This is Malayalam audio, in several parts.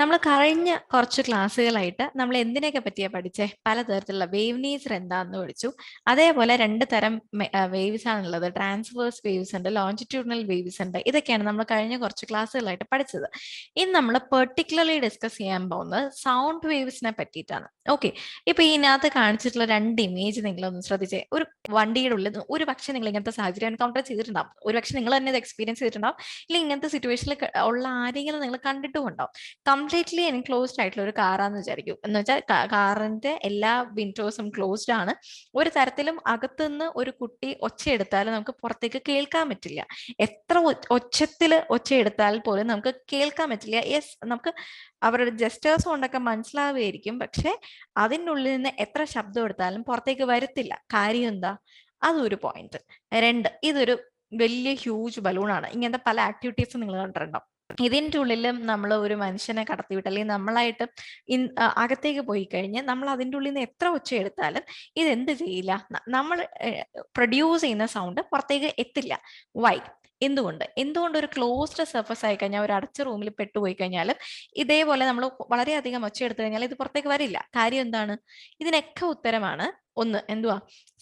നമ്മൾ കഴിഞ്ഞ കുറച്ച് ക്ലാസ്സുകളായിട്ട് നമ്മൾ എന്തിനെയൊക്കെ പറ്റിയാ പഠിച്ചേ? പലതരത്തിലുള്ള വേവ് നേച്ചർ എന്താണെന്ന് പഠിച്ചു. അതേപോലെ രണ്ട് തരം വേവ്സ് ആണുള്ളത്. ട്രാൻസ്വേഴ്സ് വേവ്സ് ഉണ്ട്, ലോഞ്ചിറ്റ്യൂഡിനൽ വേവ്സ് ഉണ്ട്. ഇതൊക്കെയാണ് നമ്മൾ കഴിഞ്ഞ കുറച്ച് ക്ലാസ്സുകളായിട്ട് പഠിച്ചത്. ഇന്ന് നമ്മൾ പെർട്ടിക്കുലർലി ഡിസ്കസ് ചെയ്യാൻ പോകുന്നത് സൗണ്ട് വേവ്സിനെ പറ്റിയിട്ടാണ്. ഓക്കെ, ഇപ്പൊ ഇതിനകത്ത് കാണിച്ചിട്ടുള്ള രണ്ട് ഇമേജ് നിങ്ങളൊന്ന് ശ്രദ്ധിച്ചേ. ഒരു വണ്ടിയുടെ ഉള്ളിൽ ഒരു പക്ഷേ നിങ്ങൾ ഇങ്ങനത്തെ സാഹചര്യം എൻകൗണ്ടർ ചെയ്തിട്ടുണ്ടാവും. ഒരു പക്ഷേ നിങ്ങൾ തന്നെ ഇത് എക്സ്പീരിയൻസ് ചെയ്തിട്ടുണ്ടാവും, ഇല്ലെങ്കിൽ ഇങ്ങനത്തെ സിറ്റുവേഷനിൽ ഉള്ള ആരെങ്കിലും നിങ്ങൾ കണ്ടിട്ടും ഉണ്ടാവും. കംപ്ലീറ്റ്ലി എൻക്ലോസ്ഡ് ആയിട്ടുള്ള ഒരു കാറാന്ന് വിചാരിക്കും. എന്ന് വെച്ചാൽ കാറിന്റെ എല്ലാ വിൻഡോസും ക്ലോസ്ഡ് ആണ്. ഒരു തരത്തിലും അകത്തുനിന്ന് ഒരു കുട്ടി ഒച്ചയെടുത്താൽ നമുക്ക് പുറത്തേക്ക് കേൾക്കാൻ പറ്റില്ല. എത്ര ഒച്ചത്തില് ഒച്ചയെടുത്താൽ പോലും നമുക്ക് കേൾക്കാൻ പറ്റില്ല. യെസ്, നമുക്ക് അവരുടെ ജസ്റ്റേഴ്സ് കൊണ്ടൊക്കെ മനസ്സിലാവുകയായിരിക്കും, പക്ഷെ അതിൻ്റെ ഉള്ളിൽ നിന്ന് എത്ര ശബ്ദം എടുത്താലും പുറത്തേക്ക് വരത്തില്ല. കാര്യം എന്താ? അതൊരു പോയിന്റ്. രണ്ട്, ഇതൊരു വലിയ ഹ്യൂജ് ബലൂണാണ്. ഇങ്ങനത്തെ പല ആക്ടിവിറ്റീസും നിങ്ങൾ കണ്ടിട്ടുണ്ടാവും. ഇതിൻ്റെ ഉള്ളിലും നമ്മൾ ഒരു മനുഷ്യനെ കടത്തിവിട്ട് അല്ലെങ്കിൽ നമ്മളായിട്ട് അകത്തേക്ക് പോയി കഴിഞ്ഞ് നമ്മൾ അതിൻ്റെ ഉള്ളിൽ നിന്ന് എത്ര ഒച്ച എടുത്താലും ഇതെന്ത് ചെയ്യില്ല, നമ്മൾ പ്രൊഡ്യൂസ് ചെയ്യുന്ന സൗണ്ട് പുറത്തേക്ക് എത്തില്ല. വൈ? എന്തുകൊണ്ട് ഒരു ക്ലോസ്ഡ് സർഫസ് ആയി കഴിഞ്ഞാൽ, ഒരു അടച്ച റൂമിൽ പെട്ടുപോയി കഴിഞ്ഞാലും ഇതേപോലെ നമ്മൾ വളരെയധികം ഒച്ച എടുത്തു കഴിഞ്ഞാൽ ഇത് പുറത്തേക്ക് വരില്ല. കാര്യം എന്താണ്? ഇതിനൊക്കെ ഉത്തരമാണ് ഒന്ന്. എന്തുവാ?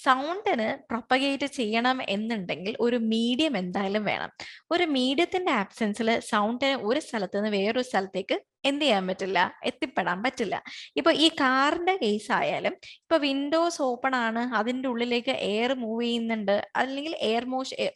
സൗണ്ടിന് പ്രൊപ്പഗേറ്റ് ചെയ്യണം എന്നുണ്ടെങ്കിൽ ഒരു മീഡിയം എന്തായാലും വേണം. ഒരു മീഡിയത്തിന്റെ ആബ്സെൻസിൽ സൗണ്ടിന് ഒരു സ്ഥലത്ത് നിന്ന് വേറൊരു സ്ഥലത്തേക്ക് എന്ത് ചെയ്യാൻ പറ്റില്ല, എത്തിപ്പെടാൻ പറ്റില്ല. ഇപ്പൊ ഈ കാറിന്റെ കേസ് ആയാലും, ഇപ്പൊ വിൻഡോസ് ഓപ്പൺ ആണ്, അതിൻ്റെ ഉള്ളിലേക്ക് എയർ മൂവ് ചെയ്യുന്നുണ്ട്, അല്ലെങ്കിൽ എയർ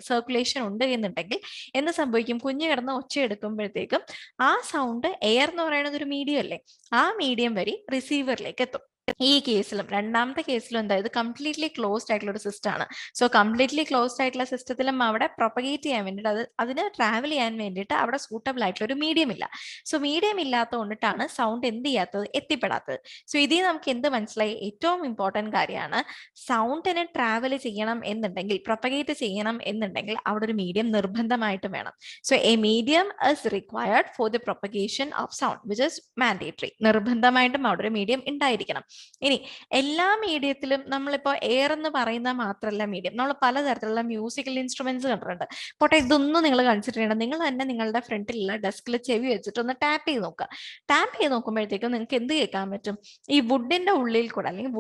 സർക്കുലേഷൻ ഉണ്ട് എന്നുണ്ടെങ്കിൽ എന്ത് സംഭവിക്കും? കുഞ്ഞു കിടന്ന് ഒച്ച എടുക്കുമ്പോഴത്തേക്കും ആ സൗണ്ട്, എയർ എന്ന് പറയുന്നത് ഒരു മീഡിയം അല്ലേ, ആ മീഡിയം വഴി റിസീവറിലേക്ക് എത്തും. ഈ കേസിലും രണ്ടാമത്തെ കേസിലും എന്താ, ഇത് കംപ്ലീറ്റ്ലി ക്ലോസ്ഡ് ആയിട്ടുള്ള ഒരു സിസ്റ്റം ആണ്. സോ കംപ്ലീറ്റ്ലി ക്ലോസ്ഡ് ആയിട്ടുള്ള സിസ്റ്റത്തിലും അവിടെ പ്രൊപ്പഗേറ്റ് ചെയ്യാൻ വേണ്ടിയിട്ട്, അതിന് ട്രാവൽ ചെയ്യാൻ വേണ്ടിയിട്ട് അവിടെ സൂട്ടബിൾ ആയിട്ടുള്ള ഒരു മീഡിയം ഇല്ല. സോ മീഡിയം ഇല്ലാത്തതുകൊണ്ടിട്ടാണ് സൗണ്ട് എന്ത് ചെയ്യാത്തത്, എത്തിപ്പെടാത്തത്. സോ ഇതിൽ നമുക്ക് എന്ത് മനസ്സിലായി? ഏറ്റവും ഇമ്പോർട്ടൻറ്റ് കാര്യമാണ്, സൗണ്ടിന് ട്രാവൽ ചെയ്യണം എന്നുണ്ടെങ്കിൽ, പ്രൊപ്പഗേറ്റ് ചെയ്യണം എന്നുണ്ടെങ്കിൽ അവിടെ ഒരു മീഡിയം നിർബന്ധമായിട്ടും വേണം. So A medium is required for the propagation of sound, which is mandatory. നിർബന്ധമായിട്ടും അവിടെ ഒരു മീഡിയം ഉണ്ടായിരിക്കണം. ഇനി എല്ലാ മീഡിയത്തിലും നമ്മളിപ്പോ എയർ എന്ന് പറയുന്ന മാത്രമല്ല മീഡിയം, നമ്മൾ പലതരത്തിലുള്ള മ്യൂസിക്കൽ ഇൻസ്ട്രുമെന്റ്സ് കണ്ടിട്ടുണ്ട്. പോട്ടെ, ഇതൊന്നും നിങ്ങൾ കൺസിഡർ നിങ്ങൾ തന്നെ നിങ്ങളുടെ ഫ്രണ്ടിലുള്ള ഡെസ്കിൽ ചെവി വെച്ചിട്ട് ഒന്ന് ടാപ്പ് ചെയ്ത് നോക്കുക. ടാപ്പ് ചെയ്ത് നോക്കുമ്പോഴത്തേക്കും നിങ്ങൾക്ക് എന്ത് കേൾക്കാൻ പറ്റും? ഈ വുഡിന്റെ ഉള്ളിൽ കൂടെ, അല്ലെങ്കിൽ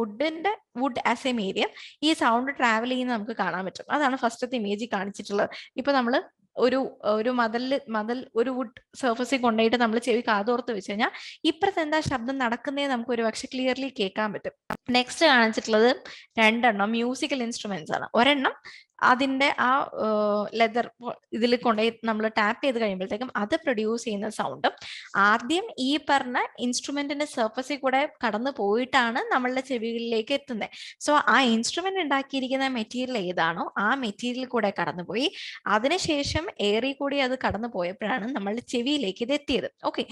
വുഡ് ആസ് എ മീഡിയം ഈ സൗണ്ട് ട്രാവൽ ചെയ്യുന്ന നമുക്ക് കാണാൻ പറ്റും. അതാണ് ഫസ്റ്റത്തെ ഇമേജ് കാണിച്ചിട്ടുള്ളത്. ഇപ്പൊ നമ്മൾ ഒരു ഒരു വുഡ് സർഫസിൽ കൊണ്ടുപോയിട്ട് നമ്മൾ ചെവി കാതോർത്ത് വെച്ച് കഴിഞ്ഞാൽ ഇപ്പുറത്ത് എന്താ ശബ്ദം നടക്കുന്നേ നമുക്ക് ഒരു പക്ഷെ ക്ലിയർലി കേൾക്കാൻ പറ്റും. നെക്സ്റ്റ് കാണിച്ചിട്ടുള്ളത് രണ്ടെണ്ണം മ്യൂസിക്കൽ ഇൻസ്ട്രുമെന്റ്സ് ആണ്. ഒരെണ്ണം അതിന്റെ ആ ലെതർ ഇതിൽ കൊണ്ടുപോയി നമ്മൾ ടാപ്പ് ചെയ്ത് കഴിയുമ്പോഴത്തേക്കും അത് പ്രൊഡ്യൂസ് ചെയ്യുന്ന സൗണ്ടും ആദ്യം ഈ പറഞ്ഞ ഇൻസ്ട്രുമെന്റിന്റെ സർഫസിൽ കൂടെ കടന്നു പോയിട്ടാണ് നമ്മളുടെ ചെവികളിലേക്ക് എത്തുന്നത്. സോ ആ ഇൻസ്ട്രുമെന്റ് ഉണ്ടാക്കിയിരിക്കുന്ന മെറ്റീരിയൽ ഏതാണോ ആ മെറ്റീരിയൽ കൂടെ കടന്നുപോയി അതിനുശേഷം എയറിൽ കൂടി അത് കടന്നു പോയപ്പോഴാണ് നമ്മളുടെ ചെവിയിലേക്ക് ഇത് എത്തിയത്. ഓക്കെ,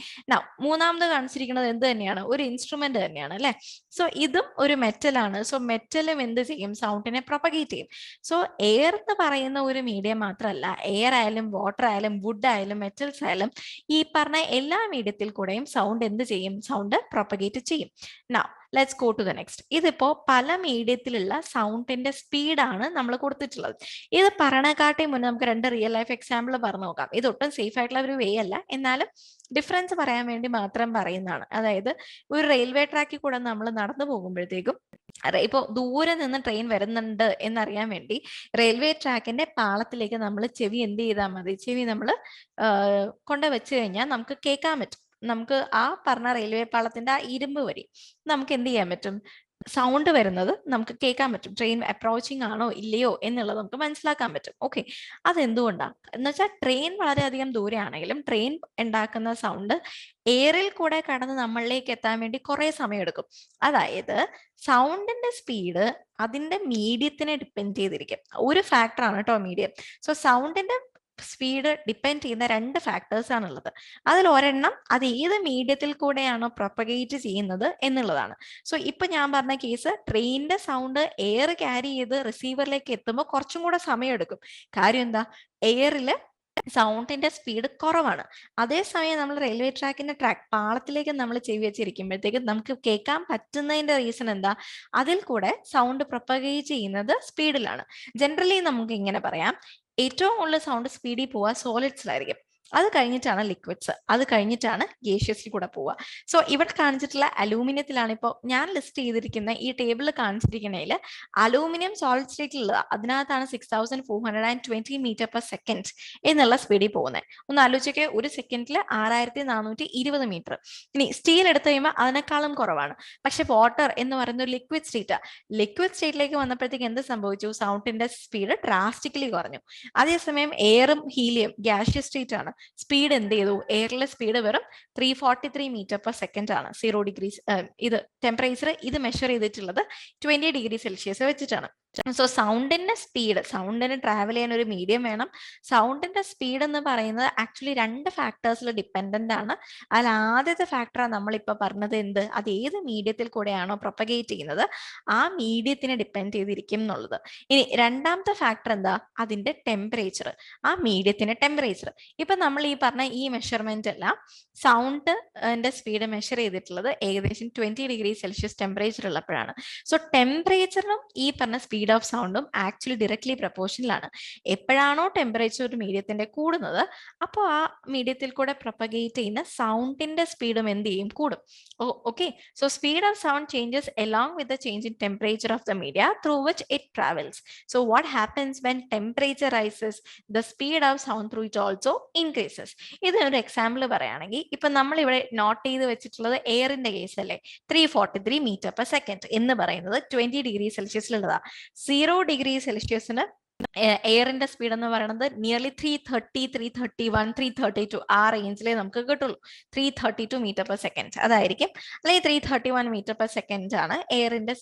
മൂന്നാമത് കാണിച്ചിരിക്കുന്നത് എന്ത് തന്നെയാണ്? ഒരു ഇൻസ്ട്രുമെന്റ് തന്നെയാണ് അല്ലെ. സോ ഇതും ഒരു മെറ്റൽ ആണ്. സോ മെറ്റലും എന്ത് ചെയ്യും? സൗണ്ടിനെ പ്രൊപ്പഗേറ്റ് ചെയ്യും. സോ എയർ എന്ന് പറയുന്ന ഒരു മീഡിയം മാത്രമല്ല, എയർ ആയാലും വാട്ടർ ആയാലും വുഡ് ആയാലും മെറ്റൽസ് ആയാലും ഈ പറഞ്ഞ എല്ലാ മീഡിയത്തിൽ കൂടെയും സൗണ്ട് എന്ത് ചെയ്യും? സൗണ്ട് പ്രൊപ്പഗേറ്റ് ചെയ്യും. Now let's go to the next. ഇതിപ്പോ പല മീഡിയത്തിലുള്ള സൗണ്ടിന്റെ സ്പീഡാണ് നമ്മൾ കൊടുത്തിട്ടുള്ളത്. ഇത് പറയണക്കാട്ടി മുന്നേ നമുക്ക് രണ്ട് റിയൽ ലൈഫ് എക്സാമ്പിൾ പറഞ്ഞു നോക്കാം. ഇതൊട്ടും സേഫ് ആയിട്ടുള്ള ഒരു വേ അല്ല, എന്നാലും ഡിഫറൻസ് പറയാൻ വേണ്ടി മാത്രം പറയുന്നതാണ്. അതായത് ഒരു റെയിൽവേ ട്രാക്കിൽ കൂടെ നമ്മൾ നടന്നു പോകുമ്പോഴത്തേക്കും, ഇപ്പൊ ദൂരെ നിന്ന് ട്രെയിൻ വരുന്നുണ്ട് എന്നറിയാൻ വേണ്ടി റെയിൽവേ ട്രാക്കിന്റെ പാളത്തിലേക്ക് നമ്മൾ ചെവി എന്ത് ചെയ്താൽ മതി? ചെവി നമ്മൾ കൊണ്ട് വെച്ച് കഴിഞ്ഞാൽ നമുക്ക് കേൾക്കാൻ പറ്റും. നമുക്ക് ആ പറഞ്ഞ റെയിൽവേ പാളത്തിന്റെ ആ ഇരുമ്പ് വരി നമുക്ക് എന്ത് ചെയ്യാൻ പറ്റും? സൗണ്ട് വരുന്നത് നമുക്ക് കേൾക്കാൻ പറ്റും. ട്രെയിൻ അപ്രോച്ചിങ് ആണോ ഇല്ലയോ എന്നുള്ളത് നമുക്ക് മനസ്സിലാക്കാൻ പറ്റും. ഓക്കെ, അതെന്തുകൊണ്ടാണ് എന്ന് വെച്ചാൽ ട്രെയിൻ വളരെയധികം ദൂരെ ആണെങ്കിലും ട്രെയിൻ ഉണ്ടാക്കുന്ന സൗണ്ട് എയറിൽ കൂടെ കടന്ന് നമ്മളിലേക്ക് എത്താൻ വേണ്ടി കുറെ സമയം എടുക്കും. അതായത് സൗണ്ടിന്റെ സ്പീഡ് അതിന്റെ മീഡിയത്തിനെ ഡിപ്പെൻഡ് ചെയ്തിരിക്കും. ഒരു ഫാക്ടറാണ് കേട്ടോ മീഡിയം. സോ സൗണ്ടിന്റെ സ്പീഡ് ഡിപ്പെൻഡ് ചെയ്യുന്ന രണ്ട് ഫാക്ടേഴ്സ് ആണുള്ളത്. അതിൽ ഒരെണ്ണം അത് ഏത് മീഡിയത്തിൽ കൂടെയാണോ പ്രൊപ്പഗേറ്റ് ചെയ്യുന്നത് എന്നുള്ളതാണ്. സോ ഇപ്പൊ ഞാൻ പറഞ്ഞ കേസ്, ട്രെയിനിന്റെ സൗണ്ട് എയർ ക്യാരി ചെയ്ത് റിസീവറിലേക്ക് എത്തുമ്പോൾ കുറച്ചും കൂടെ സമയം എടുക്കും. കാര്യം എന്താ? എയറില് സൗണ്ടിന്റെ സ്പീഡ് കുറവാണ്. അതേസമയം നമ്മൾ റെയിൽവേ ട്രാക്കിന്റെ പാളത്തിലേക്ക് നമ്മൾ ചെവി വെച്ചിരിക്കുമ്പോഴത്തേക്കും നമുക്ക് കേൾക്കാൻ പറ്റുന്നതിന്റെ റീസൺ എന്താ? അതിൽ കൂടെ സൗണ്ട് പ്രൊപ്പഗേറ്റ് ചെയ്യുന്നത് സ്പീഡിലാണ്. ജനറലി നമുക്ക് ഇങ്ങനെ പറയാം, ഏറ്റവും കൂടുതൽ സൗണ്ട് സ്പീഡിൽ പോവുക സോളിഡ്സിലായിരിക്കും. അത് കഴിഞ്ഞിട്ടാണ് ലിക്വിഡ്സ്, അത് കഴിഞ്ഞിട്ടാണ് ഗേഷ്യസിൽ കൂടെ പോവുക. സോ ഇവിടെ കാണിച്ചിട്ടുള്ള അലൂമിനിയത്തിലാണ് ഇപ്പോൾ ഞാൻ ലിസ്റ്റ് ചെയ്തിരിക്കുന്ന ഈ ടേബിളിൽ കാണിച്ചിരിക്കുന്നതിൽ അലൂമിനിയം സോളിഡ് സ്റ്റേറ്റിലുള്ള അതിനകത്താണ് 6420 മീറ്റർ പെർ സെക്കൻഡ് എന്നുള്ള സ്പീഡിൽ പോകുന്നത്. ഒന്ന് ആലോചിക്കുക, ഒരു സെക്കൻഡിൽ 6420 മീറ്റർ. ഇനി സ്റ്റീൽ എടുത്തു കഴിയുമ്പോൾ അതിനേക്കാളും കുറവാണ്. പക്ഷെ വാട്ടർ എന്ന് പറയുന്ന ഒരു ലിക്വിഡ് സ്റ്റേറ്റ്, ലിക്വിഡ് സ്റ്റേറ്റിലേക്ക് വന്നപ്പോഴത്തേക്ക് എന്ത് സംഭവിച്ചു? സൗണ്ടിന്റെ സ്പീഡ് ഡ്രാസ്റ്റിക്കലി കുറഞ്ഞു. അതേസമയം എയറും ഹീലിയം ഗ്യാഷ്യസ് സ്റ്റേറ്റ് ആണ്. സ്പീഡ് എന്ത് ചെയ്തു? എയറിലെ സ്പീഡ് വെറും 343 മീറ്റർ പെർ സെക്കൻഡ് ആണ്. 0 ഡിഗ്രി ഇത് ടെമ്പറേച്ചർ ഇത് മെഷർ ചെയ്തിട്ടുള്ളത് 20 ഡിഗ്രി സെൽഷ്യസ് വെച്ചിട്ടാണ്. സോ സൗണ്ടിന്റെ സ്പീഡ്, സൗണ്ടിന് ട്രാവൽ ചെയ്യാൻ ഒരു മീഡിയം വേണം. സൗണ്ടിന്റെ സ്പീഡ് എന്ന് പറയുന്നത് ആക്ച്വലി 2 ഫാക്ടേഴ്സിൽ ഡിപ്പെൻഡന്റ് ആണ്. അതിൽ ആദ്യത്തെ ഫാക്ടറാണ് നമ്മളിപ്പോ പറഞ്ഞത്. എന്ത്? അത് ഏത് മീഡിയത്തിൽ കൂടെയാണോ പ്രൊപ്പഗേറ്റ് ചെയ്യുന്നത് ആ മീഡിയത്തിനെ ഡിപ്പെൻഡ് ചെയ്തിരിക്കും എന്നുള്ളത്. ഇനി രണ്ടാമത്തെ ഫാക്ടർ എന്താ? അതിന്റെ ടെമ്പറേച്ചർ, ആ മീഡിയത്തിന്റെ ടെമ്പറേച്ചർ. ഇപ്പൊ നമ്മൾ ഈ പറഞ്ഞ ഈ മെഷർമെന്റ് എല്ലാം സൗണ്ടിന്റെ സ്പീഡ് മെഷർ ചെയ്തിട്ടുള്ളത് ഏകദേശം 20 ഡിഗ്രി സെൽഷ്യസ് ടെമ്പറേച്ചർ ഉള്ളപ്പോഴാണ്. സോ ടെമ്പറേച്ചറിനും ഈ പറഞ്ഞ സ്പീഡ് ഓഫ് സൗണ്ടും ആക്ച്വലി ഡയറക്ട്ലി പ്രപ്പോർഷനിലാണ്. എപ്പോഴാണോ ടെമ്പറേച്ചർ ഒരു മീഡിയത്തിന്റെ കൂടുന്നത്, അപ്പോൾ ആ മീഡിയത്തിൽ കൂടെ പ്രൊപ്പഗേറ്റ് ചെയ്യുന്ന സൗണ്ടിന്റെ സ്പീഡും എന്ത് ചെയ്യും? കൂടും. Okay, so speed of sound changes along with the change in temperature of the media through which it travels. So what happens when temperature rises? The speed of sound through it also increases. ഇതിനൊരു എക്സാമ്പിൾ പറയുകയാണെങ്കിൽ ഇപ്പൊ നമ്മൾ ഇവിടെ നോട്ട് ചെയ്ത് വെച്ചിട്ടുള്ളത് എയറിന്റെ കേസ് അല്ലേ, 343 മീറ്റർ പെർ സെക്കൻഡ് എന്ന് പറയുന്നത് 20 ഡിഗ്രി സെൽഷ്യസിലുള്ളതാ. 0 ഡിഗ്രി സെൽഷ്യസിന് എയറിന്റെ സ്പീഡ് എന്ന് പറയുന്നത് നിയർലി 330, 331, 332 ആ റേഞ്ചിലേ നമുക്ക് കിട്ടുള്ളൂ. 332 മീറ്റർ പെർ സെക്കൻഡ് അതായിരിക്കും, അല്ലെങ്കിൽ 331 മീറ്റർ പെർ സെക്കൻഡ് ആണ് എയറിന്റെ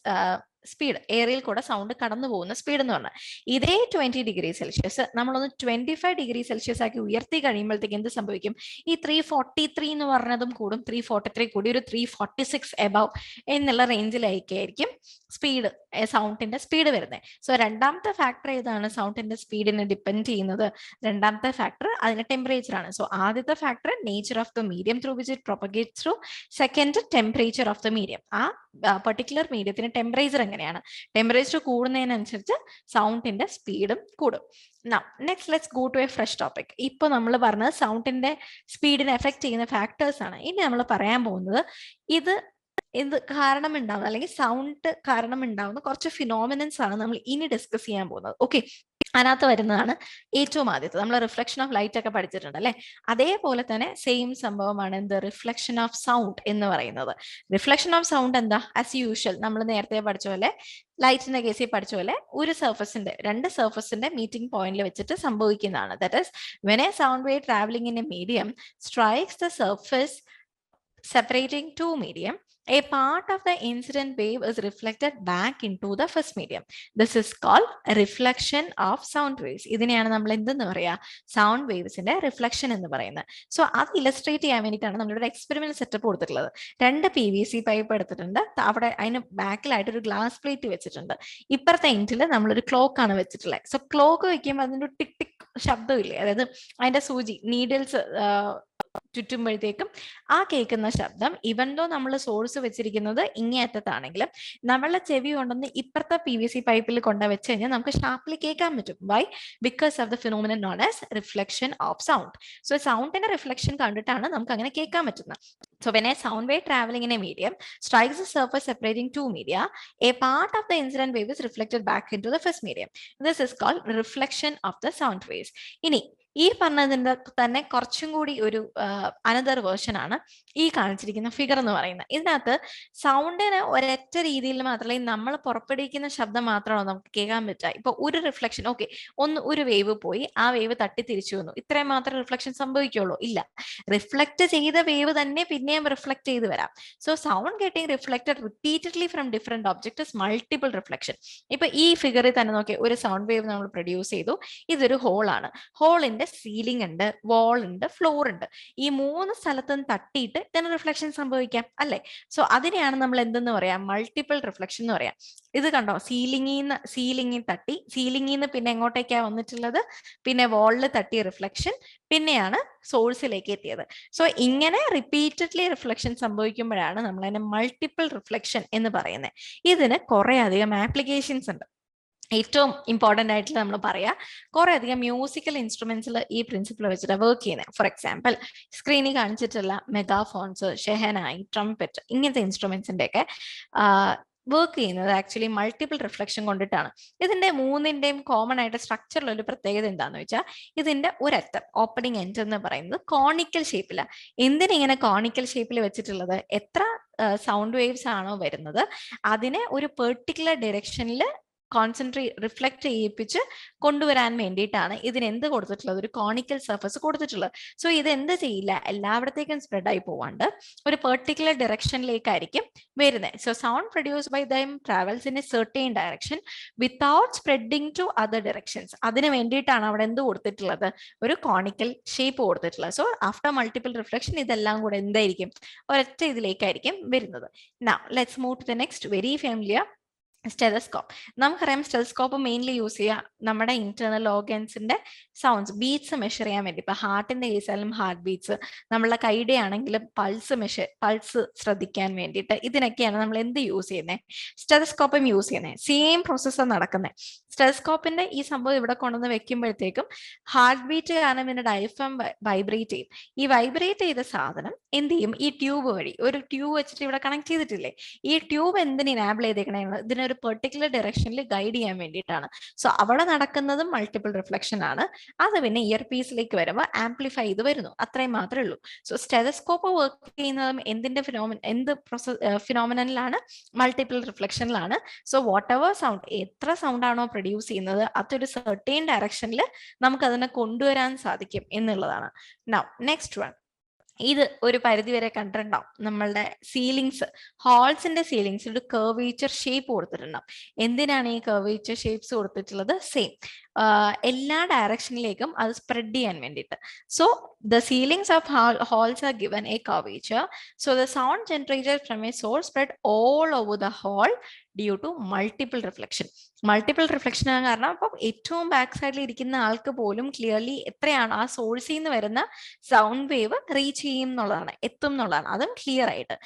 സ്പീഡ്, എയറിൽ കൂടെ സൗണ്ട് കടന്നു പോകുന്ന സ്പീഡ് എന്ന് പറഞ്ഞാൽ. ഇതേ 20 ഡിഗ്രി സെൽഷ്യസ് നമ്മളൊന്ന് 25 ഡിഗ്രി സെൽഷ്യസ് ആക്കി ഉയർത്തി കഴിയുമ്പോഴത്തേക്ക് എന്ത് സംഭവിക്കും? ഈ 343 എന്ന് പറഞ്ഞതും കൂടും, 343 കൂടി ഒരു 346 എബവ് എന്നുള്ള റേഞ്ചിലേക്കായിരിക്കും സ്പീഡ്, സൗണ്ടിന്റെ സ്പീഡ് വരുന്നത്. സോ രണ്ടാമത്തെ ഫാക്ടർ ഏതാണ് സൗണ്ടിന്റെ സ്പീഡിനെ ഡിപ്പെൻഡ് ചെയ്യുന്നത്? രണ്ടാമത്തെ ഫാക്ടർ അതിന്റെ ടെമ്പറേച്ചർ ആണ്. സോ ആദ്യത്തെ factor nature of the medium through which it propagates through. Second temperature of the medium, ആ പർട്ടിക്കുലർ മീഡിയത്തിന് ടെമ്പറേച്ചർ എങ്ങനെയാണ്? ടെമ്പറേച്ചർ കൂടുന്നതിനനുസരിച്ച് സൗണ്ടിന്റെ സ്പീഡും കൂടും. Next let's go to a fresh topic. ഇപ്പൊ നമ്മൾ പറഞ്ഞത് സൗണ്ടിന്റെ സ്പീഡിനെ എഫക്ട് ചെയ്യുന്ന ഫാക്ടേഴ്സ് ആണ്. ഇനി നമ്മൾ പറയാൻ പോകുന്നത് ഇത് എന്ത് കാരണം ഉണ്ടാവുന്ന, അല്ലെങ്കിൽ സൗണ്ട് കാരണം ഉണ്ടാവുന്ന കുറച്ച് ഫിനോമിനൻസ് ആണ് നമ്മൾ ഇനി ഡിസ്കസ് ചെയ്യാൻ പോകുന്നത്. ഓക്കെ, അതിനകത്ത് വരുന്നതാണ് ഏറ്റവും ആദ്യത്തെ. നമ്മൾ റിഫ്ലക്ഷൻ ഓഫ് ലൈറ്റ് ഒക്കെ പഠിച്ചിട്ടുണ്ട് അല്ലെ, അതേപോലെ തന്നെ സെയിം സംഭവമാണ് എന്ത്? റിഫ്ലക്ഷൻ ഓഫ് സൗണ്ട് എന്ന് പറയുന്നത്. റിഫ്ലക്ഷൻ ഓഫ് സൗണ്ട് എന്താ? ആസ് യൂഷ്വൽ നമ്മൾ നേരത്തെ പഠിച്ച പോലെ, ലൈറ്റിന്റെ കേസിൽ പഠിച്ച പോലെ, ഒരു സർഫസിന്റെ, രണ്ട് സർഫസിന്റെ മീറ്റിംഗ് പോയിന്റിൽ വെച്ചിട്ട് സംഭവിക്കുന്നതാണ്. That is when a sound wave travelling in a medium strikes the surface separating two medium, a part of the incident wave is reflected back into the first medium. This is called reflection of sound waves. ഇതിനെയാണ് നമ്മൾ എന്തെന്ന് പറയാ? സൗണ്ട് വേവ്സിന്റെ റിഫ്ലക്ഷൻ എന്ന് പറയുന്നത്. സോ അത് ഇലസ്ട്രേറ്റ് ചെയ്യാൻ വേണ്ടിയിട്ടാണ് നമ്മളിവിടെ എക്സ്പെരിമെന്റ് സെറ്റപ്പ് കൊടുത്തിട്ടുള്ളത്. 2 PVC പൈപ്പ് എടുത്തിട്ടുണ്ട്, അവിടെ അതിന് ബാക്കിലായിട്ട് ഒരു ഗ്ലാസ് പ്ലേറ്റ് വെച്ചിട്ടുണ്ട്. ഇപ്പുറത്തെ എൻഡിൽ നമ്മളൊരു ക്ലോക്ക് ആണ് വെച്ചിട്ടുള്ളത്. സോ ക്ലോക്ക് വെക്കുമ്പോൾ അതിന്റെ ടിക് ടിക് ശബ്ദമില്ലേ, അതായത് അതിന്റെ സൂചി നീഡിൽസ് ചുറ്റുമ്പോഴത്തേക്കും ആ കേൾക്കുന്ന ശബ്ദം, ഇവൻ ദോ നമ്മൾ സോഴ്സ് വെച്ചിരിക്കുന്നത് ഇങ്ങേയറ്റത്താണെങ്കിലും നമ്മളെ ചെവി കൊണ്ടൊന്ന് ഇപ്പുറത്തെ PVC പൈപ്പിൽ കൊണ്ടു വെച്ച് കഴിഞ്ഞാൽ നമുക്ക് ഷാർപ്ലി കേൾക്കാൻ പറ്റും. Why? Because of the phenomenon known as reflection of sound. So സൗണ്ടിന്റെ റിഫ്ലക്ഷൻ കണ്ടിട്ടാണ് നമുക്ക് അങ്ങനെ കേൾക്കാൻ പറ്റുന്നത്. So when a sound wave traveling in a medium strikes a surface separating two media, a part of the incident wave is reflected back into the first medium. This is called reflection of the sound waves. ഇനി ഈ പറഞ്ഞതിന്റെ തന്നെ കുറച്ചും കൂടി ഒരു അനദർ വേർഷൻ ആണ് ഈ കാണിച്ചിരിക്കുന്ന ഫിഗർ എന്ന് പറയുന്നത്. ഇതിനകത്ത് സൗണ്ടിന് ഒരൊറ്റ രീതിയിൽ മാത്രമല്ല, നമ്മൾ പുറപ്പെടുവിക്കുന്ന ശബ്ദം മാത്രമാണോ നമുക്ക് കേൾക്കാൻ പറ്റുക? ഇപ്പൊ ഒരു റിഫ്ലക്ഷൻ, ഓക്കെ, ഒരു വേവ് പോയി, ആ വേവ് തട്ടി തിരിച്ചു വന്നു, ഇത്രയും മാത്രമേ റിഫ്ലക്ഷൻ സംഭവിക്കുള്ളൂ? ഇല്ല, റിഫ്ലക്ട് ചെയ്ത വേവ് തന്നെ പിന്നെയും റിഫ്ലക്ട് ചെയ്ത് വരാം. So sound getting reflected repeatedly from different object is multiple reflection. ഇപ്പൊ ഈ ഫിഗറിൽ തന്നെ നോക്കി, ഒരു സൗണ്ട് വേവ് നമ്മൾ പ്രൊഡ്യൂസ് ചെയ്തു, ഇതൊരു ഹോളാണ്. ഹോളിന്റെ സീലിംഗ് ഉണ്ട്, വാൾ ഉണ്ട്, ഫ്ലോർ ഉണ്ട്. ഈ 3 സ്ഥലത്തും തട്ടിയിട്ട് ഇതിന് റിഫ്ലക്ഷൻ സംഭവിക്കാം അല്ലെ? സോ അതിനെയാണ് നമ്മൾ എന്തെന്ന് പറയാം? മൾട്ടിപ്പിൾ റിഫ്ലക്ഷൻ എന്ന് പറയാം. ഇത് കണ്ടോ, സീലിംഗിൽ തട്ടി, സീലിംഗിൽ നിന്ന് പിന്നെ എങ്ങോട്ടേക്കാ വന്നിട്ടുള്ളത്? പിന്നെ വാളിൽ തട്ടി റിഫ്ലക്ഷൻ, പിന്നെയാണ് സോഴ്സിലേക്ക് എത്തിയത്. സോ ഇങ്ങനെ റിപ്പീറ്റഡ്ലി റിഫ്ലക്ഷൻ സംഭവിക്കുമ്പോഴാണ് നമ്മൾ അതിനെ മൾട്ടിപ്പിൾ റിഫ്ലക്ഷൻ എന്ന് പറയുന്നത്. ഇതിന് കുറെ അധികം ആപ്ലിക്കേഷൻസ് ഉണ്ട്. ഏറ്റവും ഇമ്പോർട്ടൻ്റ് ആയിട്ട് നമ്മൾ പറയാം, കുറെ അധികം മ്യൂസിക്കൽ ഇൻസ്ട്രുമെന്റ്സിൽ ഈ പ്രിൻസിപ്പിൾ വെച്ചിട്ട് വർക്ക് ചെയ്യുന്നത്. ഫോർ എക്സാമ്പിൾ, സ്ക്രീനിൽ കാണിച്ചിട്ടുള്ള മെഗാഫോൺസ്, ഷെഹനായി, ട്രംപറ്റ്, ഇങ്ങനത്തെ ഇൻസ്ട്രുമെന്റ്സിന്റെ ഒക്കെ വർക്ക് ചെയ്യുന്നത് ആക്ച്വലി മൾട്ടിപ്പിൾ റിഫ്ലക്ഷൻ കൊണ്ടിട്ടാണ്. ഇതിന്റെ മൂന്നിന്റെയും കോമൺ ആയിട്ട് സ്ട്രക്ചറിൽ ഒരു പ്രത്യേകത എന്താണെന്ന് വെച്ചാൽ, ഇതിന്റെ ഒരറ്റം ഓപ്പണിംഗ് എൻഡ് എന്ന് പറയുന്നത് കോണിക്കൽ ഷേപ്പിലാണ്. എന്തിനിങ്ങനെ കോണിക്കൽ ഷേപ്പിൽ വെച്ചിട്ടുള്ളത്? എത്ര സൗണ്ട് വേവ്സ് ആണോ വരുന്നത് അതിനെ ഒരു പെർട്ടിക്കുലർ ഡയറക്ഷനിൽ റിഫ്ലക്ട് ചെയ്യിപ്പിച്ച് കൊണ്ടുവരാൻ വേണ്ടിയിട്ടാണ് ഇതിന് എന്ത് കൊടുത്തിട്ടുള്ളത്? ഒരു കോണിക്കൽ സർഫസ് കൊടുത്തിട്ടുള്ളത്. സോ ഇത് എന്ത് ചെയ്യില്ല, എല്ലായിടത്തേക്കും സ്പ്രെഡ് ആയി പോവാണ്ട് ഒരു പെർട്ടിക്കുലർ ഡയറക്ഷനിലേക്കായിരിക്കും വരുന്നത്. So sound produce by them travels in a certain direction without spreading to other directions. അതിന് വേണ്ടിയിട്ടാണ് അവിടെ എന്ത് കൊടുത്തിട്ടുള്ളത്? ഒരു കോണിക്കൽ ഷേപ്പ് കൊടുത്തിട്ടുള്ളത്. സോ ആഫ്റ്റർ മൾട്ടിപ്പിൾ റിഫ്ലക്ഷൻ ഇതെല്ലാം കൂടെ എന്തായിരിക്കും? ഒരൊറ്റ ഇതിലേക്കായിരിക്കും വരുന്നത്. Now let's move to the next very familiar, stethoscope. നമുക്കറിയാം സ്റ്റെതസ്കോപ്പ് മെയിൻലി യൂസ് ചെയ്യുക നമ്മുടെ ഇന്റേണൽ ഓർഗൻസിന്റെ സൗണ്ട്സ്, ബീറ്റ്സ് മെഷർ ചെയ്യാൻ വേണ്ടി. ഇപ്പൊ ഹാർട്ടിന്റെ കേസായാലും ഹാർട്ട് ബീറ്റ്സ്, നമ്മളെ കൈയുടെ ആണെങ്കിലും പൾസ് ശ്രദ്ധിക്കാൻ വേണ്ടിയിട്ട് ഇതിനൊക്കെയാണ് നമ്മൾ എന്ത് യൂസ് ചെയ്യുന്നത്? സ്റ്റെതസ്കോപ്പും യൂസ് ചെയ്യുന്നത്. സെയിം പ്രോസസ്സാണ് നടക്കുന്നത്. സ്റ്റെതസ്കോപ്പിന്റെ ഈ സംഭവം ഇവിടെ കൊണ്ടുവന്ന് വെക്കുമ്പോഴത്തേക്കും ഹാർട്ട് ബീറ്റ് കാരണം ഇതിന്റെ ഡയഫ്രം വൈബ്രേറ്റ് ചെയ്യും. ഈ വൈബ്രേറ്റ് ചെയ്ത സാധനം എന്ത് ചെയ്യും? ഈ ട്യൂബ് വഴി, ഒരു ട്യൂബ് വെച്ചിട്ട് ഇവിടെ കണക്ട് ചെയ്തിട്ടില്ലേ, ഈ ട്യൂബ് എന്തിന് ഇനാബിൾ ചെയ്തേക്കണേ? ഇതിനൊരു പെർട്ടിക്കുലർ ഡയറക്ഷനിൽ ഗൈഡ് ചെയ്യാൻ വേണ്ടിയിട്ടാണ്. സോ അവിടെ നടക്കുന്നതും മൾട്ടിപ്പിൾ റിഫ്ലക്ഷൻ ആണ്. അത് പിന്നെ ഇയർ പീസിലേക്ക് വരുമ്പോൾ ആംപ്ലിഫൈ ചെയ്ത് വരുന്നു, അത്രയും മാത്രമേ ഉള്ളൂ. സോ സ്റ്റെതസ്കോപ്പ് വർക്ക് ചെയ്യുന്നതും എന്തിന്റെ ഫിനോമിനലിലാണ്? മൾട്ടിപ്പിൾ റിഫ്ലക്ഷനിലാണ്. സോ വാട്ട് എവർ സൗണ്ട്, എത്ര സൗണ്ട് ആണോ പ്രൊഡ്യൂസ് ചെയ്യുന്നത് അതൊരു സെർട്ടൈൻ ഡയറക്ഷനിൽ നമുക്ക് അതിനെ കൊണ്ടുവരാൻ സാധിക്കും എന്നുള്ളതാണ്. നൗ നെക്സ്റ്റ് വൺ, ഇത് ഒരു പരിധി വരെ കണ്ടിട്ടുണ്ടാവും. നമ്മളുടെ സീലിങ്സ്, ഹാൾസിന്റെ സീലിങ്സ് ഒരു കർവേച്ചർ ഷേപ്പ് കൊടുത്തിട്ടുണ്ടാവും. എന്തിനാണ് ഈ കർവേച്ചർ ഷേപ്സ് കൊടുത്തിട്ടുള്ളത്? സെയിം എല്ലാ ഡയറക്ഷനിലേക്കും അത് സ്പ്രെഡ് ചെയ്യാൻ വേണ്ടിയിട്ട്. So the ceilings of halls are given a curvature. So the sound generated from a source spread all over the hall due to multiple reflection. Multiple reflection ആണ് കാരണം അപ്പം ഏറ്റവും ബാക്ക് സൈഡിൽ ഇരിക്കുന്ന ആൾക്ക് പോലും ക്ലിയർലി എത്രയാണ് ആ സോഴ്സിൽ നിന്ന് വരുന്ന സൗണ്ട് വേവ് റീച്ച് ചെയ്യും എന്നുള്ളതാണ്, എത്തും എന്നുള്ളതാണ്, അതും ക്ലിയർ ആയിട്ട്.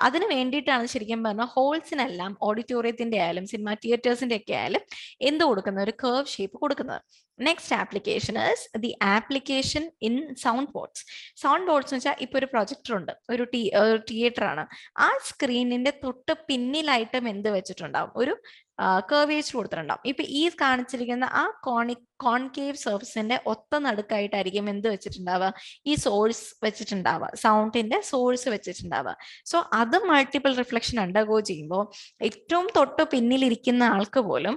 അതിന് വേണ്ടിയിട്ടാണ് ശരിക്കും പറഞ്ഞാൽ ഹോൾസിനെല്ലാം ഓഡിറ്റോറിയത്തിന്റെ ആയാലും സിനിമ തിയേറ്റേഴ്സിന്റെ ഒക്കെ ആയാലും എന്ത് കൊടുക്കുന്നത്? ഒരു കർവ് ഷേപ്പ് കൊടുക്കുന്നത്. Next application is the application in sound boards. Sound boards എന്ന് വെച്ചാൽ ഇപ്പൊ ഒരു പ്രൊജക്ടർ ഉണ്ട്, ഒരു തിയേറ്റർ ആണ്. ആ സ്ക്രീനിന്റെ തൊട്ട് പിന്നിലായിട്ടും എന്ത് വെച്ചിട്ടുണ്ടാവും? ഒരു കർവേച്ചർ കൊടുത്തിട്ടുണ്ടാവും. ഇപ്പൊ ഈ കാണിച്ചിരിക്കുന്ന ആ കോൺകേവ് സർഫസിന്റെ ഒത്ത നടുക്കായിട്ടായിരിക്കും എന്ത് വെച്ചിട്ടുണ്ടാവുക? ഈ സോഴ്സ് വെച്ചിട്ടുണ്ടാവുക, സൗണ്ടിന്റെ സോഴ്സ് വെച്ചിട്ടുണ്ടാവുക. സോ അത് മൾട്ടിപ്പിൾ റിഫ്ലക്ഷൻ അണ്ടർഗോ ചെയ്യുമ്പോൾ ഏറ്റവും തൊട്ട് പിന്നിലിരിക്കുന്ന ആൾക്ക് പോലും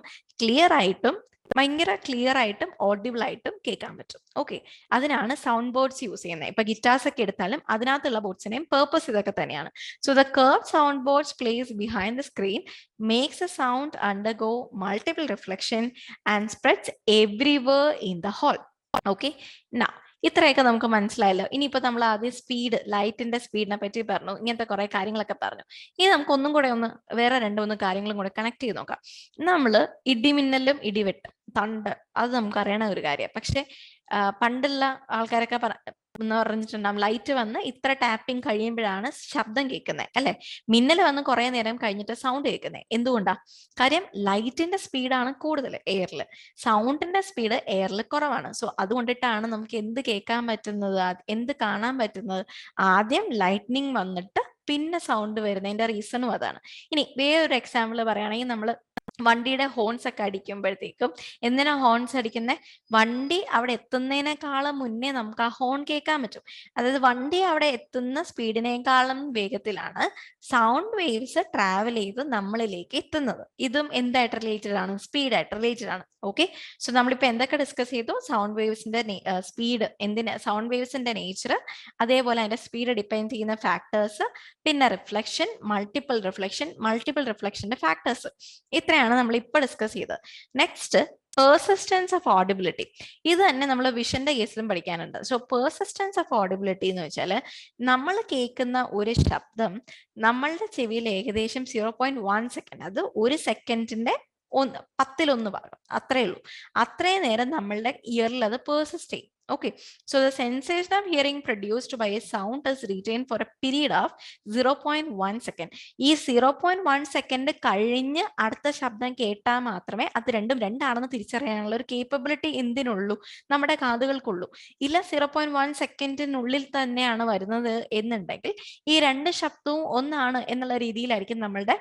ഭയങ്കര ക്ലിയർ ആയിട്ടും ഓഡിബിൾ ആയിട്ടും കേൾക്കാൻ പറ്റും. ഓക്കെ, അതിനാണ് സൗണ്ട് ബോർഡ്സ് യൂസ് ചെയ്യുന്നത്. ഇപ്പൊ ഗിറ്റാർസ് ഒക്കെ എടുത്താലും അതിനകത്തുള്ള ബോർഡ്സിന്റെയും പേർപ്പസ് ഇതൊക്കെ തന്നെയാണ്. So the curve sound boards place behind the screen makes a sound undergo multiple reflection and spreads everywhere in the hall. Okay, now ഇത്രയൊക്കെ നമുക്ക് മനസ്സിലായല്ലോ. ഇനിയിപ്പോ നമ്മൾ ആദ്യം ലൈറ്റിന്റെ സ്പീഡിനെ പറ്റി പറഞ്ഞു, ഇങ്ങനത്തെ കുറെ കാര്യങ്ങളൊക്കെ പറഞ്ഞു. ഇനി നമുക്ക് ഒന്നും കൂടെ വേറെ രണ്ടു കാര്യങ്ങളും കൂടെ കണക്ട് ചെയ്ത് നോക്കാം. നമ്മള് ഇടിമിന്നലും ഇടിവെട്ടും തണ്ട് അത് നമുക്ക് അറിയണ ഒരു കാര്യം. പക്ഷെ പണ്ടുള്ള ആൾക്കാരൊക്കെ എന്ന് പറഞ്ഞിട്ടുണ്ടാവും ലൈറ്റ് വന്ന് ഇത്ര ടാപ്പിംഗ് കഴിയുമ്പോഴാണ് ശബ്ദം കേൾക്കുന്നത്, അല്ലെ? മിന്നൽ വന്ന് കുറെ നേരം കഴിഞ്ഞിട്ട് സൗണ്ട് കേൾക്കുന്നത്. എന്തുകൊണ്ടാ? കാര്യം ലൈറ്റിന്റെ സ്പീഡാണ് കൂടുതൽ എയറിൽ, സൗണ്ടിന്റെ സ്പീഡ് എയറിൽ കുറവാണ്. സോ അതുകൊണ്ടിട്ടാണ് നമുക്ക് എന്ത് കേൾക്കാൻ പറ്റുന്നത്, എന്ത് കാണാൻ പറ്റുന്നത്? ആദ്യം ലൈറ്റ്നിങ് വന്നിട്ട് പിന്നെ സൗണ്ട് വരുന്നതിന്റെ റീസണും അതാണ്. ഇനി വേറൊരു എക്സാമ്പിൾ പറയുകയാണെങ്കിൽ നമ്മൾ വണ്ടിയുടെ ഹോൺസ് ഒക്കെ അടിക്കുമ്പോഴത്തേക്കും എന്തിനാ ഹോൺസ് അടിക്കുന്നത്? വണ്ടി അവിടെ എത്തുന്നതിനേക്കാളും മുന്നേ നമുക്ക് ആ ഹോൺ കേൾക്കാൻ പറ്റും. അതായത് വണ്ടി അവിടെ എത്തുന്ന സ്പീഡിനേക്കാളും വേഗത്തിലാണ് സൗണ്ട് വേവ്സ് ട്രാവൽ ചെയ്ത് നമ്മളിലേക്ക് എത്തുന്നത്. ഇതും എന്തായിട്ട് റിലേറ്റഡ് ആണ്? സ്പീഡായിട്ട് റിലേറ്റഡ് ആണ്. ഓക്കെ, സോ നമ്മളിപ്പോ എന്തൊക്കെ ഡിസ്കസ് ചെയ്തു? സൗണ്ട് വേവ്സിന്റെ സ്പീഡ്, സൗണ്ട് വേവ്സിന്റെ നേച്ചർ, അതേപോലെ അതിന്റെ സ്പീഡ് ഡിപ്പെൻഡ് ചെയ്യുന്ന ഫാക്ടേഴ്സ്, പിന്നെ മൾട്ടിപ്പിൾ റിഫ്ലക്ഷന്റെ ഫാക്ടേഴ്സ്. ഇത്രയാണ് നമ്മൾ ഇപ്പൊ ഡിസ്കസ് ചെയ്തത്. Next, persistence of audibility. ഇത് തന്നെ നമ്മൾ വിഷന്റെ കേസിലും പഠിക്കാനുണ്ട്. സോ പെർസിസ്റ്റൻസ് ഓഫ് ഓഡിബിലിറ്റി എന്ന് വെച്ചാൽ നമ്മൾ കേൾക്കുന്ന ഒരു ശബ്ദം നമ്മളുടെ ചെവിയിൽ ഏകദേശം 0.1 സെക്കൻഡ്, അത് ഒരു സെക്കൻഡിന്റെ 1/10 ഭാഗം, അത്രേ ഉള്ളൂ. അത്രയും നേരം നമ്മളുടെ ഇയറിൽ അത് പെർസിസ്റ്റ് ചെയ്യും. Okay, so the sensation of hearing produced by a sound is retained for a period of 0.1 second. ഈ 0.1 സെക്കൻഡ് കഴിഞ്ഞ് അടുത്ത ശബ്ദം കേട്ടാൽ മാത്രമേ അത് രണ്ടും രണ്ടാണെന്ന് തിരിച്ചറിയാനുള്ള ഒരു കേപ്പബിലിറ്റി എന്തിനുള്ളൂ, നമ്മുടെ കാതുകൾക്കുള്ളൂ. ഇല്ല 0.1 സെക്കൻഡിനുള്ളിൽ തന്നെയാണ് വരുന്നത് എന്നുണ്ടെങ്കിൽ ഈ രണ്ട് ശബ്ദവും ഒന്നാണ് എന്നുള്ള രീതിയിലായിരിക്കും നമ്മളുടെ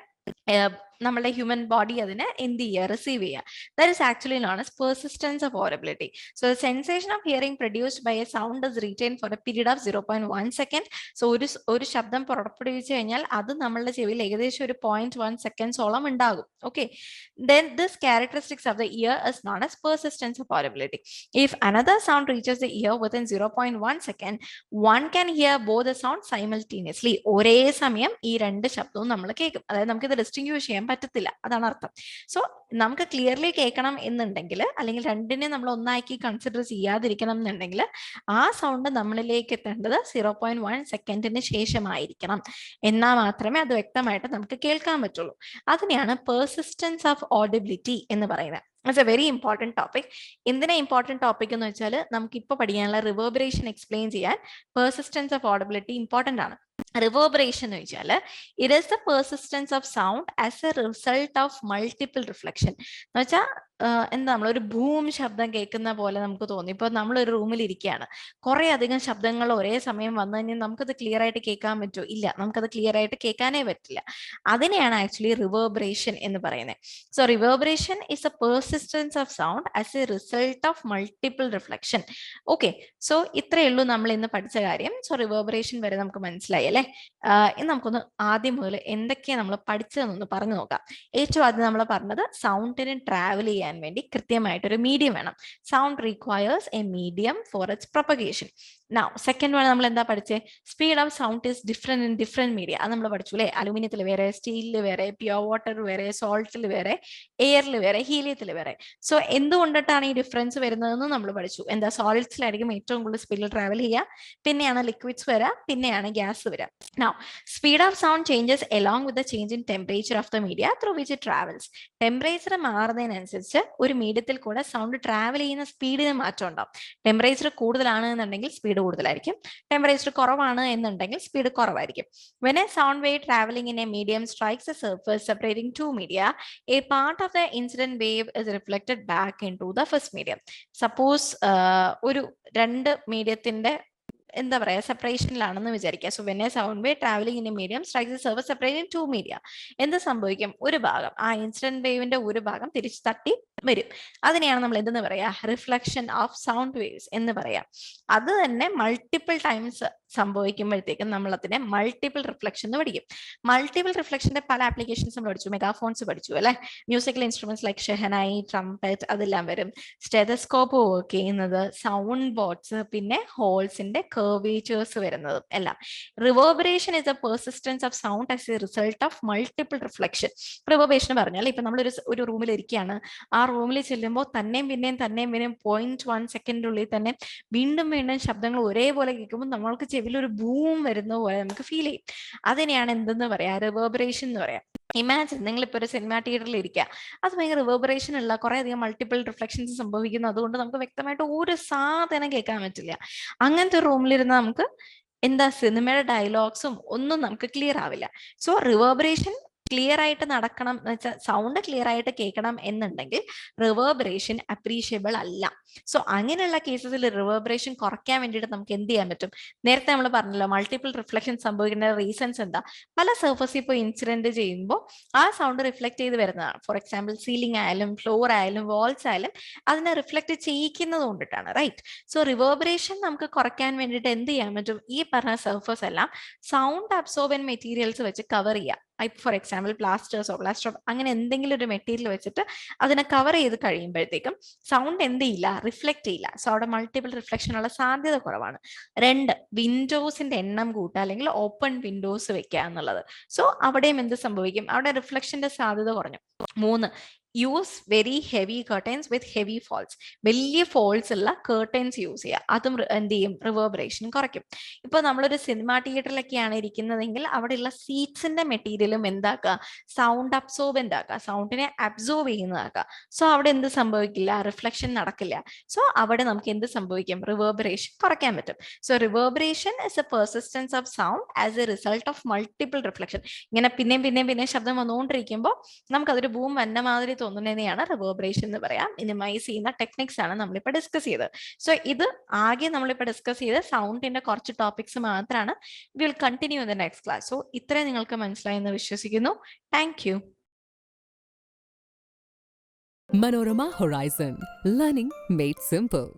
ഹ്യൂമൻ ബോഡി അതിനെ എന്ത് ചെയ്യുക, റിസീവ് ചെയ്യുക. That is actually known as persistence of audibility. So the sensation of hearing produced by a sound is retain for a period of 0.1 second. So ഒരു ശബ്ദം പുറപ്പെടുവിച്ചു കഴിഞ്ഞാൽ അത് നമ്മളുടെ ചെവിയിൽ ഏകദേശം ഒരു 0.1 സെക്കൻഡ്സോളം ഉണ്ടാകും. Okay, then this characteristics of the ear is known as persistence of audibility. If another sound reaches the ear within 0.1 second, one can hear both the sounds simultaneously. ഒരേ സമയം ഈ രണ്ട് ശബ്ദവും നമ്മൾ കേൾക്കും. അതായത് നമുക്ക് ഇത് ഡിസ്റ്റിങ്വിഷ് ചെയ്യാൻ പറ്റത്തില്ല, അതാണ് അർത്ഥം. സോ നമുക്ക് ക്ലിയർലി കേൾക്കണം എന്നുണ്ടെങ്കിൽ, അല്ലെങ്കിൽ രണ്ടിനെ നമ്മൾ ഒന്നാക്കി കൺസിഡർ ചെയ്യാതിരിക്കണം എന്നുണ്ടെങ്കിൽ ആ സൗണ്ട് നമ്മളിലേക്ക് എത്തേണ്ടത് 0.1 സെക്കൻഡിന് ശേഷമായിരിക്കണം. എന്നാൽ മാത്രമേ അത് വ്യക്തമായിട്ട് നമുക്ക് കേൾക്കാൻ പറ്റുള്ളൂ. അതിനെയാണ് പെർസിസ്റ്റൻസ് ഓഫ് ഓഡിബിലിറ്റി എന്ന് പറയുന്നത്. It's A very important topic. എന്തിനാ ഇമ്പോർട്ടൻറ്റ് ടോപ്പിക് എന്ന് വെച്ചാൽ നമുക്ക് ഇപ്പോൾ പഠിക്കാനുള്ള റിവേർബറേഷൻ എക്സ്പ്ലെയിൻ ചെയ്യാൻ പെർസിസ്റ്റൻസ് ഓഫ് ഓഡിബിലിറ്റി ഇമ്പോർട്ടൻ്റ് ആണ്. റിവേർബറേഷൻ എന്ന് വെച്ചാൽ it is the persistence of sound as A result of multiple reflection. എന്ന് വെച്ചാൽ എന്താ, നമ്മളൊരു ഭൂം ശബ്ദം കേൾക്കുന്ന പോലെ നമുക്ക് തോന്നി. ഇപ്പോൾ നമ്മളൊരു റൂമിൽ ഇരിക്കുകയാണ്, കുറേ അധികം ശബ്ദങ്ങൾ ഒരേ സമയം വന്നു കഴിഞ്ഞാൽ നമുക്കത് ക്ലിയർ ആയിട്ട് കേൾക്കാൻ പറ്റുമോ? ഇല്ല, നമുക്കത് ക്ലിയർ ആയിട്ട് കേൾക്കാനേ പറ്റില്ല. അതിനെയാണ് ആക്ച്വലി റിവേർബറേഷൻ എന്ന് പറയുന്നത്. So reverberation is A persistence of sound as A result of multiple reflection. Okay, so ഇത്രയേ ഉള്ളൂ നമ്മൾ ഇന്ന് പഠിച്ച കാര്യം. സോ റിവേർബറേഷൻ വരെ നമുക്ക് മനസ്സിലായി അല്ലേ? ഇനി നമുക്കൊന്ന് ആദ്യം മുതൽ എന്തൊക്കെയാണ് നമ്മൾ പഠിച്ചതെന്നൊന്ന് പറഞ്ഞു നോക്കാം. ഏറ്റവും ആദ്യം നമ്മൾ പറഞ്ഞത് സൗണ്ടിന് ട്രാവൽ ചെയ്യാൻ വേണ്ടി കൃത്യമായിട്ടൊരു മീഡിയം വേണം. Sound requires A medium four it's propagation. Now second one നമ്മൾ എന്താ പഠിച്ചേ? Speed of sound is different in different media. അത് നമ്മൾ പഠിച്ചു അല്ലേ? അലുമിനിയത്തിൽ വേറെ, സ്റ്റീലിൽ വേറെ, പ്യുവർ വാട്ടർ വേറെ, സോൾട്ടിൽ വേറെ, എയറിൽ വേറെ, ഹീലിയത്തിൽ വേറെ. സോ എന്തുകൊണ്ടിട്ടാണ് ഈ ഡിഫറൻസ് വരുന്നതെന്ന് നമ്മൾ പഠിച്ചു. എന്താ, സോളിഡ്സിലായിരിക്കും ഏറ്റവും കൂടുതൽ സ്പീഡിൽ ട്രാവൽ ചെയ്യുക, പിന്നെയാണ് ലിക്വിഡ്സ് വരിക, പിന്നെയാണ് ഗ്യാസ് വരിക. Now, speed of sound changes along with the change in temperature of the media through which it travels. Temperature മാറുന്നതിനനുസരിച്ച് ഒരു മീഡിയത്തിൽ കൂടെ സൗണ്ട് ട്രാവൽ ചെയ്യുന്ന സ്പീഡിന് മാറ്റം ഉണ്ടാവും. ടെമ്പറേച്ചർ കൂടുതലാണ് എന്നുണ്ടെങ്കിൽ സ്പീഡ് കൂടുതലായിരിക്കും, ടെമ്പറേച്ചർ കുറവാണ് എന്നുണ്ടെങ്കിൽ സ്പീഡ് കുറവായിരിക്കും. When a sound wave traveling in a medium strikes a surface separating two media, a part of the incident wave is reflected back into the first medium. Suppose ഒരു രണ്ട് മീഡിയത്തിന്റെ എന്താ പറയുക സെപ്പറേഷനിലാണെന്ന് വിചാരിക്കുക. So when a sound wave travelling in a medium strikes a surface separating two media, എന്ത് സംഭവിക്കും? ഒരു ഭാഗം, ആ ഇൻസിഡന്റ് വേവിന്റെ ഒരു ഭാഗം തിരിച്ചു തട്ടി വരും. അതിനെയാണ് നമ്മൾ എന്തെന്ന് പറയാ? റിഫ്ലക്ഷൻ ഓഫ് സൗണ്ട് വേവ്സ് എന്ന് പറയാം. അത് തന്നെ മൾട്ടിപ്പിൾ ടൈംസ് സംഭവിക്കുമ്പോഴത്തേക്കും നമ്മൾ അതിനെ മൾട്ടിപ്പിൾ റിഫ്ലക്ഷൻ എന്ന് പഠിക്കും. മൾട്ടിപ്പിൾ റിഫ്ലക്ഷന്റെ പല ആപ്ലിക്കേഷൻസ് നമ്മൾ പഠിച്ചു. മെഗാഫോൺസ് പഠിച്ചു അല്ലെ? Musical instruments like shehnai, trumpet, അതെല്ലാം വരും. സ്റ്റെതസ്കോപ്പ് വർക്ക് ചെയ്യുന്നത്, സൗണ്ട് ബോട്ട്സ്, പിന്നെ ഹോൾസിന്റെ കർവേച്ചേഴ്സ് വരുന്നതും എല്ലാം. Reverberation is A persistence of sound as A result of multiple reflection. Reverberation പറഞ്ഞാൽ ഇപ്പൊ നമ്മൾ ഒരു റൂമിൽ ഇരിക്കുകയാണ്, ആ റൂമിൽ ചെല്ലുമ്പോൾ തന്നെയും പിന്നെയും 0.1 സെക്കൻഡിനുള്ളിൽ തന്നെ വീണ്ടും വീണ്ടും ശബ്ദങ്ങൾ ഒരേപോലെ കേൾക്കുമ്പോൾ നമ്മൾക്ക് ചെവിയിൽ ഒരു ബൂം വരുന്ന പോലെ നമുക്ക് ഫീൽ ചെയ്യും. അതിനെയാണ് എന്തെന്ന് പറയാ? റിവേർബറേഷൻ എന്ന് പറയാം. ഇമാജിൻ നിങ്ങളിപ്പോൾ ഒരു സിനിമാ തിയേറ്ററിൽ ഇരിക്കുക, അത് ഭയങ്കര റിവേർബറേഷൻ ഉള്ള കുറെ അധികം മൾട്ടിപ്പിൾ റിഫ്ലക്ഷൻസ് സംഭവിക്കുന്നു. അതുകൊണ്ട് നമുക്ക് വ്യക്തമായിട്ട് ഒരു സാധനം കേൾക്കാൻ പറ്റില്ല. അങ്ങനത്തെ ഒരു റൂമിലിരുന്ന് നമുക്ക് എന്താ, സിനിമയുടെ ഡയലോഗ്സും ഒന്നും നമുക്ക് ക്ലിയർ ആവില്ല. സോ റിവേർബറേഷൻ ക്ലിയർ ആയിട്ട് നടക്കണം എന്ന് വെച്ചാൽ, സൗണ്ട് ക്ലിയർ ആയിട്ട് കേൾക്കണം എന്നുണ്ടെങ്കിൽ റിവേർബറേഷൻ അപ്രീഷിയബിൾ അല്ല. സോ അങ്ങനെയുള്ള കേസസിൽ റിവേർബറേഷൻ കുറയ്ക്കാൻ വേണ്ടിയിട്ട് നമുക്ക് എന്ത് ചെയ്യാൻ പറ്റും? നേരത്തെ നമ്മൾ പറഞ്ഞല്ലോ, മൾട്ടിപ്പിൾ റിഫ്ലക്ഷൻ സംഭവിക്കുന്ന റീസൺസ് എന്താ? പല സർഫസിൽ ഇപ്പോൾ ഇൻസിഡന്റ് ചെയ്യുമ്പോൾ ആ സൗണ്ട് റിഫ്ലക്ട് ചെയ്ത് വരുന്നതാണ്. ഫോർ എക്സാമ്പിൾ സീലിംഗ് ആയാലും ഫ്ലോർ ആയാലും വാൾസ് ആയാലും അതിനെ റിഫ്ലക്ട് ചെയ്യിക്കുന്നത് കൊണ്ടിട്ടാണ്, റൈറ്റ്? സോ റിവേർബറേഷൻ നമുക്ക് കുറയ്ക്കാൻ വേണ്ടിയിട്ട് എന്ത് ചെയ്യാൻ പറ്റും? ഈ പറഞ്ഞ സർഫസ് എല്ലാം സൗണ്ട് അബ്സോർബൻ മെറ്റീരിയൽസ് വെച്ച് കവർ ചെയ്യുക. ഫോർ എക്സാമ്പിൾ പ്ലാസ്റ്റേഴ്സോ അങ്ങനെ എന്തെങ്കിലും ഒരു മെറ്റീരിയൽ വെച്ചിട്ട് അതിനെ കവർ ചെയ്ത് കഴിയുമ്പോഴത്തേക്കും സൗണ്ട് എന്ത് ചെയ്യില്ല? റിഫ്ലക്ട് ചെയ്യില്ല. സോ അവിടെ മൾട്ടിപ്പിൾ റിഫ്ലക്ഷൻ ഉള്ള സാധ്യത കുറവാണ്. 2, വിൻഡോസിന്റെ എണ്ണം കൂട്ടുക, അല്ലെങ്കിൽ ഓപ്പൺ വിൻഡോസ് വെക്കുക എന്നുള്ളത്. സോ അവിടെയും എന്ത് സംഭവിക്കും? അവിടെ റിഫ്ലക്ഷന്റെ സാധ്യത കുറഞ്ഞു. 3, use very heavy curtains with heavy folds. വലിയ ഫോൾസ് ഉള്ള കർട്ടൻസ് യൂസ് ചെയ്യുക. അതും എന്ത് ചെയ്യും, റിവേർബറേഷൻ കുറയ്ക്കും. ഇപ്പൊ നമ്മളൊരു സിനിമാ തിയേറ്ററിലൊക്കെയാണ് ഇരിക്കുന്നതെങ്കിൽ അവിടെയുള്ള സീറ്റ്സിന്റെ മെറ്റീരിയലും എന്താക്കുക, സൗണ്ട് അബ്സോർബൻ്റ് ആക്കുക, സൗണ്ടിനെ അബ്സോർബ് ചെയ്യുന്നതാക്കുക. സോ അവിടെ എന്ത് സംഭവിക്കില്ല, റിഫ്ലക്ഷൻ നടക്കില്ല. സോ അവിടെ നമുക്ക് എന്ത് സംഭവിക്കും, റിവേർബറേഷൻ കുറയ്ക്കാൻ പറ്റും. So reverberation is A persistence of sound as A result of multiple reflection. ഇങ്ങനെ പിന്നെയും ശബ്ദം വന്നുകൊണ്ടിരിക്കുമ്പോൾ നമുക്കതൊരു ബൂം വന്ന മാതിരി തോന്നുന്നതിനെയാണ് റിവേർബറേഷൻ എന്ന് പറയാം. മിനിമൈസ് ചെയ്യുന്ന ടെക്നിക്സ് ആണ് നമ്മളിപ്പോൾ ഡിസ്കസ് ചെയ്തത്. സോ ഇത് ആകെ നമ്മളിപ്പോൾ ഡിസ്കസ് ചെയ്ത് സൗണ്ടിന്റെ കുറച്ച് ടോപ്പിക്സ് മാത്രമാണ്. We will continue in the next class. So ഇത്രയും നിങ്ങൾക്ക് മനസ്സിലായെന്ന് വിശ്വസിക്കുന്നു. Thank you. Manorama Horizon. Learning made simple.